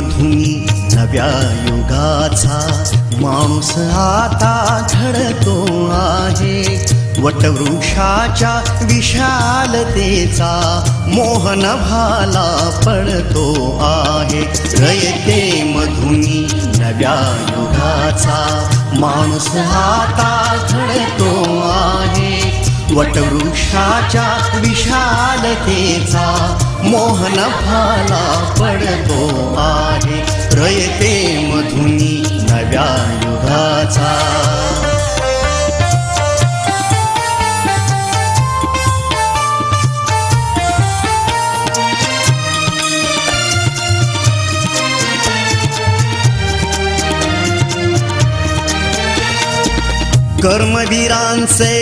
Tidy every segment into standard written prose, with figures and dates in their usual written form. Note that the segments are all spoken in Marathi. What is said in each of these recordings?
मधुनी नव्या युगाचा माणूस आता घडतो आहे. वटवृक्षाच्या विशालतेचा मोहन भाला पडतो आहे. रयते मधुनी नव्या युगाचा माणूस आता घडतो आहे. वटवृक्षाच्या विशालतेचा मोहन भाला पडतो आहे. रयते मधुनी नव्या युगाचा. कर्मवीरांचे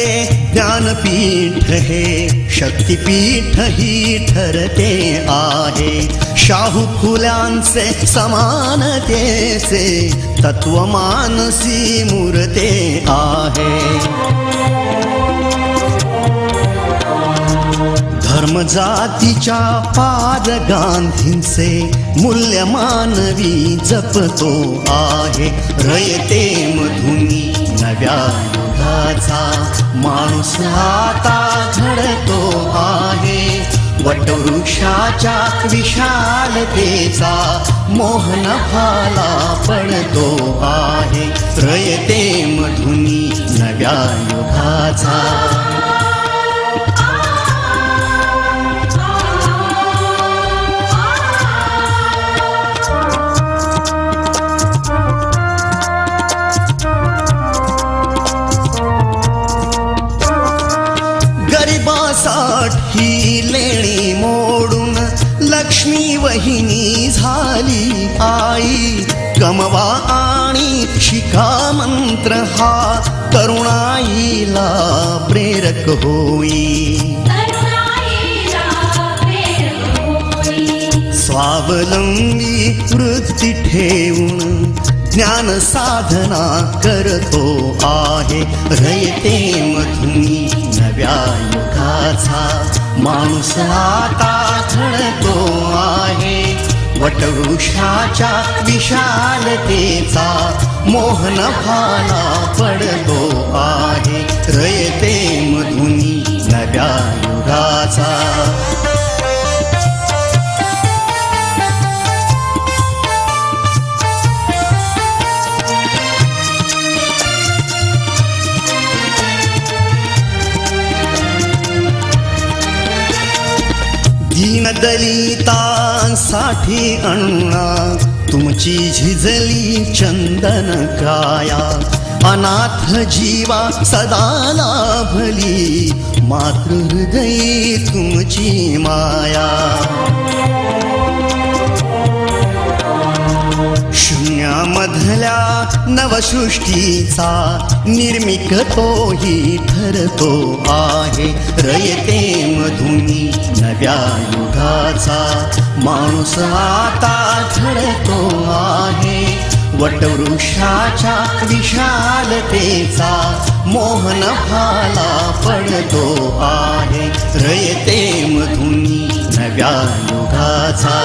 ज्ञानपीठ हे शक्तिपीठ ही ठरते आहे. शाहू फुल्यांचे समानतेचे तत्वमानसी मूर्ते आहे. धर्म जातीच्या पाद गांधींचे मूल्य मानवी जपतो आहे. रयते मधुनी नव्या युगाचा माणूस आता घडतो आहे. वटवृक्षाच्या विशालतेचा मोहन भाला पडतो आहे. रयते मधुनी नव्या युगाचा. ही लेणी मोडून लक्ष्मी वहिनी झाली आई. कमवा आणि शिका मंत्र हा तरुणाईला प्रेरक होई. स्वावलंबी वृत्ती ठेवून ज्ञान साधना करतो आहे. रयते मधुनी नव्या युगाचा माणूस आता घडतो आहे. वटवृक्षाच्या विशालतेचा मोहन भाला पडतो आहे. रयते मधुनी नव्या युगाचा. दलितांसाठी अण्णा तुमची झिजली चंदन काया. अनाथ जीवा सदा लाभली मातृहृदयी तुमची माया. शून्यामधल्या नवसृष्टीचा निर्मिक तोही ठरतो आहे. रयते मधुनी नव्या युगाचा माणूस आता घडतो आहे. वटवृक्षाच्या विशालतेचा मोहन भाला पडतो आहे. रयते मधुनी नव्या युगाचा.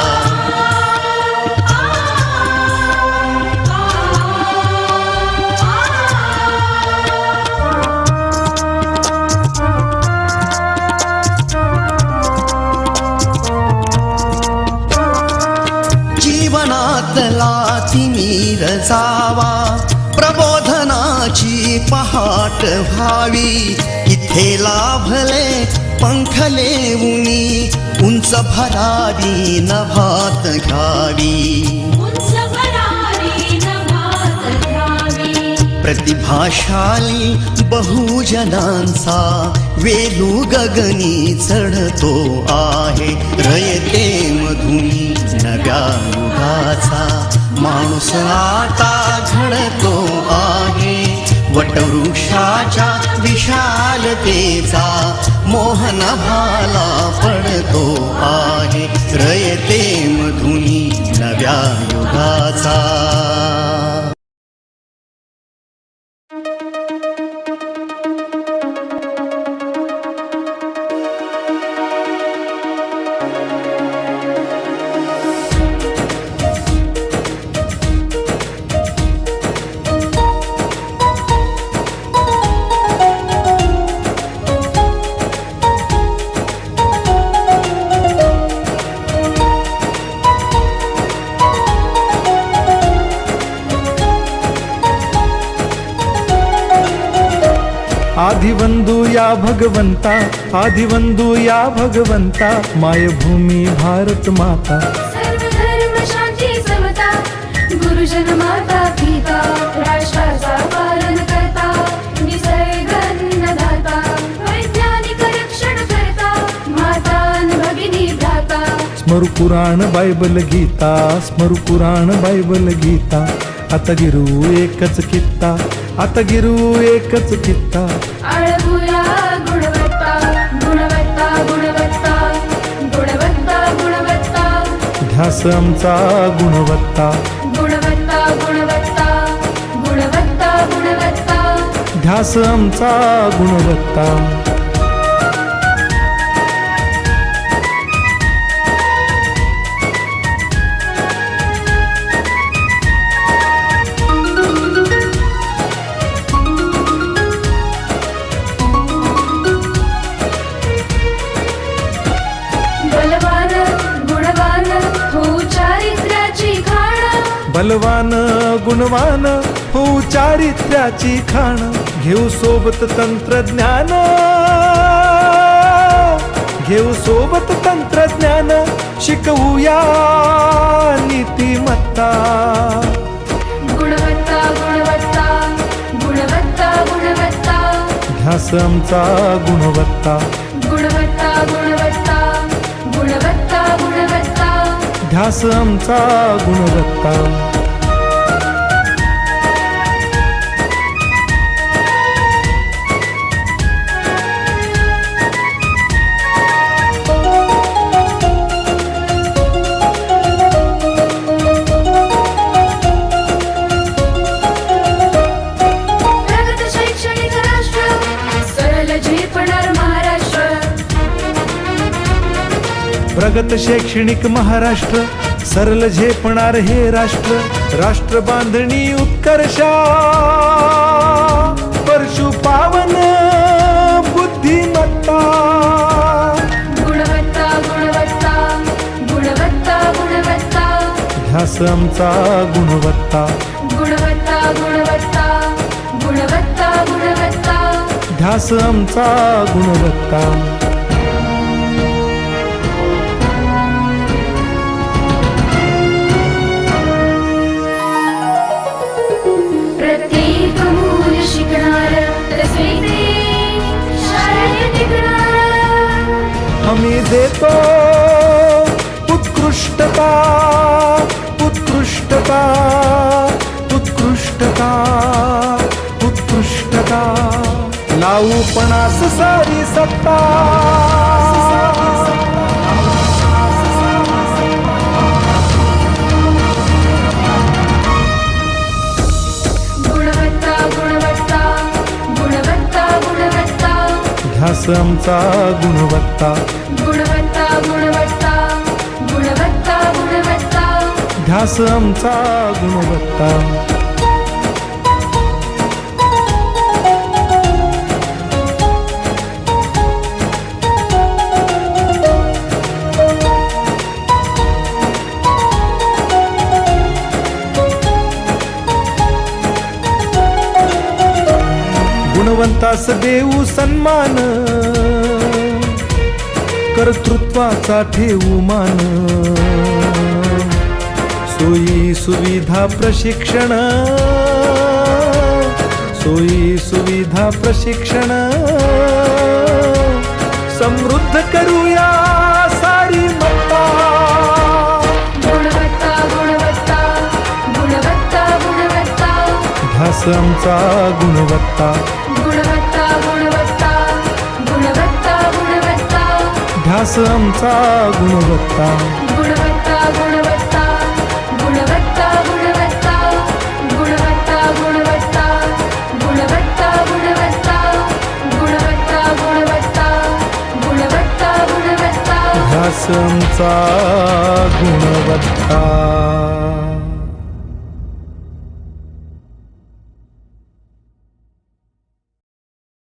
जीवनातला तिमिर जावा प्रबोधनाची पहाट व्हावी. इथे लाभले पंखले उनी उंच भरारी नभात घ्यावी. प्रतिभाशाली बहुजनांचा वेलू गगनी चढतो आहे. रयते मधुनी नव्या युगाचा माणूस आता घडतो आहे. वटवृक्षाच्या विशालतेचा मोहन भाला पडतो आहे. रयते मधुनी नव्या युगाचा. आदिवंदू या भगवंता, आदिवंदू या भगवंता, मायभूमी भारत माता. सर्व धर्म शांती समता, गुरुजन माता पिता, राष्ट्राचा पालन करता, निसर्ग अन्नदाता, वैज्ञानिक रक्षण करता, माता अन भगिनी भ्राता. स्मरू पुराण बायबल गीता, स्मरू पुराण बायबल गीता. आता गिरू एकच कित्ता, आता गिरू एकच कित्ता. आळवूया गुणवत्ता, गुणवत्ता, गुणवत्ता, गुणवत्ता, गुणवत्ता. ध्यास आमचा गुणवत्ता, गुणवत्ता, गुणवत्ता, गुणवत्ता, गुणवत्ता. ध्यास आमचा गुणवत्ता. बलवान गुणवान हो चारित्र्याची खाण. बलवान गुणवान हो चारित्र्याची खाण. घेऊ सोबत तंत्रज्ञान, घेऊ सोबत तंत्रज्ञान. शिकवूया नीतिमत्ता. गुणवत्ता, गुणवत्ता, गुणवत्ता, गुणवत्ता. ध्यास आमचा गुणवत्ता, गुणवत्ता, गुणवत्ता, गुणवत्ता, गुणवत्ता. ध्यास आमचा गुणवत्ता. प्रगत शैक्षणिक राष्ट्र, सरळ झेपणार महाराष्ट्र. प्रगत शैक्षणिक महाराष्ट्र, सरल झेपणार हे राष्ट्र. राष्ट्र बांधणी उत्कर्षा, परशु पावन बुद्धिमत्ता. गुणवत्ता, गुणवत्ता, गुणवत्ता, गुणवत्ता. ध्यास आमचा गुणवत्ता, गुणवत्ता, गुणवत्ता, गुणवत्ता, गुणवत्ता. ध्यास आमचा गुणवत्ता. प्रत्येक मूल शिकणार, तसे शाळेत टिकणार. आम्ही देतो उत्कृष्टता, उत्कृष्टता, उत्कृष्टता, उत्कृष्टता. लावू पणास सारी सत्ता. गुणवत्ता, गुणवत्ता, गुणवत्ता, गुणवत्ता. ध्यास आमचा गुणवत्ता, गुणवत्ता, गुणवत्ता, गुणवत्ता, गुणवत्ता. ध्यास आमचा गुणवत्ता. गुणवंतास देऊ सन्मान, कर्तृत्वाचा ठेवू मान. सोयी सुविधा प्रशिक्षण, सोयी सुविधा प्रशिक्षण. समृद्ध करूया सारी मत्ता. गुणवत्ता, गुणवत्ता, गुणवत्ता, गुणवत्ता. ध्यास आमचा गुणवत्ता, गुणवत्ता, गुणवत्ता, गुणवत्ता, गुणवत्ता. ध्यास आमचा गुणवत्ता. गुणवत्ता, गुणवत्ता, गुणवत्ता, गुणवत्ता. गुणवत्ता, गुणवत्ता, गुणवत्ता, गुणवत्ता. गुणवत्ता, गुणवत्ता, गुणवत्ता, गुणवत्ता. ध्यास आमचा गुणवत्ता.